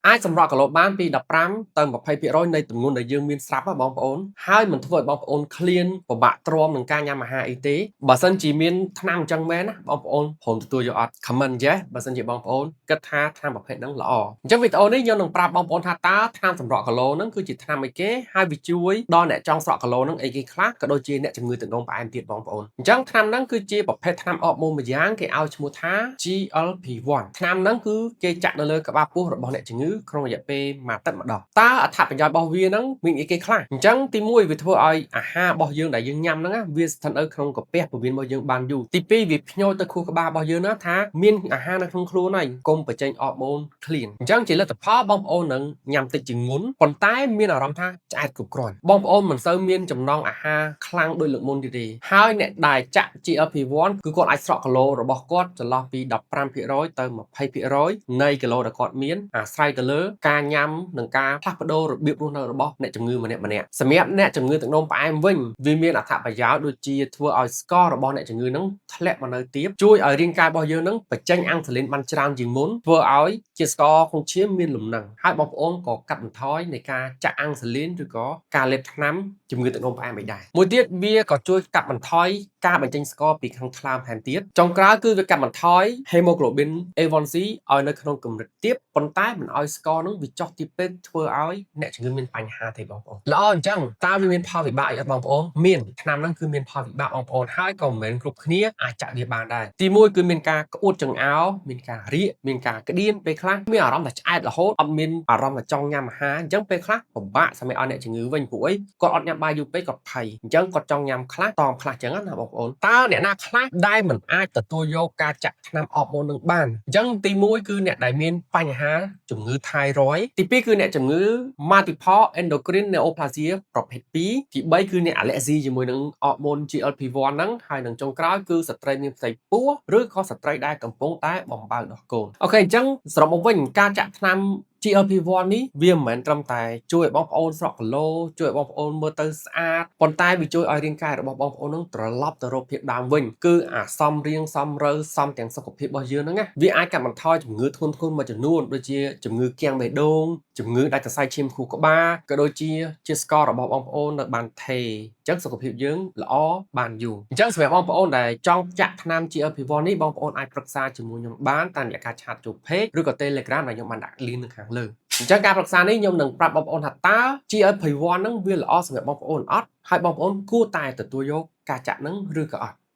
អាចសម្រក់គីឡូបានពី15ទៅ20%នៃទម្ងន់ដែលយើងមានស្រាប់បងប្អូនហើយមិនធ្វើឲ្យបងប្អូនឃ្លានពិបាកទ្រាំនឹងការញ៉ាំអាហារអីទេបើសិនជាមានថ្នាំអញ្ចឹងមែនណាបងប្អូនព្រមទទួលយកអត់ comment ចេះបើសិនជាបងប្អូនគិតថាថ្នាំប្រភេទហ្នឹងល្អអញ្ចឹងវីដេអូនេះខ្ញុំនឹងប្រាប់បងប្អូនថាតើថ្នាំសម្រក់គីឡូហ្នឹងគឺជាថ្នាំអីគេហើយវាជួយដល់អ្នកចង់ស្រក់គីឡូហ្នឹងអីគេខ្លះក៏ដូចជាអ្នកជំងឺទឹកនោមផ្អែមទៀតបងប្អូនអញ្ចឹងថ្នាំហ្នឹងគឺជាប្រភេទថ្នាំអបម៉ូមួយយ៉ាងគេឲ្យឈ្មោះថា GLP-1 ថ្នាំហ្នឹងគឺគេចាក់នៅលើក្បាលពោះរបស់អ្នកជំងឺក្នុងរយៈពេលមួយអាទិត្យម្ដងតើអត្ថប្រយោជន៍របស់វាហ្នឹងមានអីគេខ្លះអញ្ចឹងទី1វាធ្វើឲ្យអាហាររបស់យើងដែលយើងញ៉ាំហ្នឹងវាស្ថិតនៅក្នុងកាពះពោះវៀនរបស់យើងបានយូរទី2វាភ្ញើទៅខួរក្បាលរបស់យើងណាថាមានអាហារនៅក្នុងខ្លួនហើយកុំបញ្ចេញអរម៉ូនឃ្លានអញ្ចឹងជាលទ្ធផលបងប្អូននឹងញ៉ាំតិចជាងមុនប៉ុន្តែមានអារម្មណ៍ថាឆ្អែតគ្រប់គ្រាន់បងប្អូនមិនសូវមានចំណង់អាហារខ្លាំងដូចលើកមុនទេហើយអ្នកដែលចាក់ GLP-1 គឺគាត់អាចស្រក់គីឡូរបស់គាត់ចន្លោះពី15%ទៅ20%នៃគីឡូដែលគាត់មានអាស្រ័យទៅលើការញ៉ាំនិងការផ្លាស់ប្ដូររបៀបរស់នៅរបស់អ្នកជំងឺម្នាក់សម្រាប់អ្នកជំងឺទឹកនោមផ្អែមវិញវាមានអត្ថប្រយោជន៍ដូចជាធ្វើឲ្យស្កររបស់អ្នកជំងឺហ្នឹងធ្លាក់មកនៅទាបជួយឲ្យរាងកាយរបស់យើងហ្នឹងបញ្ចេញអាំងសាលីនបានច្រើនជាងមុនធ្វើឲ្យជាស្ករក្នុងឈាមមានលំនឹងហើយបងប្អូនក៏កាត់បន្ថយនៃការចាក់អាំងសាលីនឬក៏ការលេបថ្នាំជំងឺទឹកនោមផ្អែមឯដែរមួយទៀតវាក៏ជួយកាត់បន្ថយការបញ្ចេញស្ករពីខាងថ្លើមថែមទៀតចុងក្រោយគឺវាកាត់បន្ថយ hemoglobin A1C ឲ្យនៅក្នុងកម្រិតទាបប៉ុន្តែមិនឲ្យស្ករហ្នឹងវាចុះទាបពេកធ្វើឲ្យអ្នកជំងឺមានបញ្ហាទេបងប្អូនល្អអញ្ចឹងតើវាមានផលវិបាកអីអត់បងប្អូនមានថ្នាំហ្នឹងគឺមានផលវិបាកបងប្អូនហើយក៏មិនមែនគ្រប់គ្នាអាចចាក់វាបានដែរទី1គឺមានការក្អួតចង្អោរមានការរាកមានការក្តៀនពេលខ្លះមានអារម្មណ៍ថាឆ្អែតរហូតអត់មានអារម្មណ៍ថាចង់ញ៉ាំអាហារអញ្ចឹងពេលខ្លះពិបាកសម្រាប់ឲ្យអ្នកជំងឺវិញព្រោះអីគាត់អត់ញ៉ាំបាយយូរពេកគាត់ភ័យអញ្ចឹងគាត់ចង់ញ៉ាំខ្លះតមខ្លះអញ្ចឹងណាបងប្អូនតើអ្នកណាខ្លះដែលមិនអាចទទួលយកការចាក់ថ្នាំអបម៉ូននឹងបានអញ្ចឹងទី1គឺអ្នកដែលមានបញ្ហាជំងឺ thyroid ទី2គឺអ្នកជំងឺ multiple endocrine neoplasia ប្រភេទ2ទី3គឺអ្នក allergy ជាមួយនឹងអរម៉ូន GLP-1 ហ្នឹងហើយនឹងចុងក្រោយគឺស្ត្រីមានផ្ទៃពោះឬក៏ស្ត្រីដែលកំពុងតែបំបៅដោះកូនអូខេអញ្ចឹងសរុបមកវិញការចាក់ថ្នាំ GLP-1 នេះវាមិនមែនត្រឹមតែជួយឲ្យបងប្អូនស្រក់គីឡូជួយឲ្យបងប្អូនមើលទៅស្អាតប៉ុន្តែវាជួយឲ្យរាងកាយរបស់បងប្អូននឹងត្រឡប់ទៅរកភាពដើមវិញគឺអាសមរៀងសមរៅសមទាំងសុខភាពរបស់យើងហ្នឹងណាវាអាចកាត់បន្ថយជំងឺធ្ងន់ធ្ងរមួយចំនួនដូចជាជំងឺគាំងបេះដូងជំងឺដាច់សរសៃឈាមខួរក្បាលក៏ដូចជាស្កររបស់បងប្អូននៅបានថេអញ្ចឹងសុខភាពយើងល្អបានយូរអញ្ចឹងសម្រាប់បងប្អូនដែលចង់ចាក់ថ្នាំ GLP-1 នេះបងប្អូនអាចប្រឹក្សាជាមួយខ្ញុំបានតាមរយៈការឆាតចូល Page ឬក៏ Telegram ដែលខ្ញុំបានដាក់ link នៅខាងលើអញ្ចឹងការប្រឹក្សានេះខ្ញុំនឹងប្រាប់បងប្អូនថាតើ GLP-1 ហ្នឹងវាល្អសម្រាប់បងប្អូនអត់ហើយបងប្អូនគួរតែទទួលយកការចាក់ហ្នឹងឬក៏អត់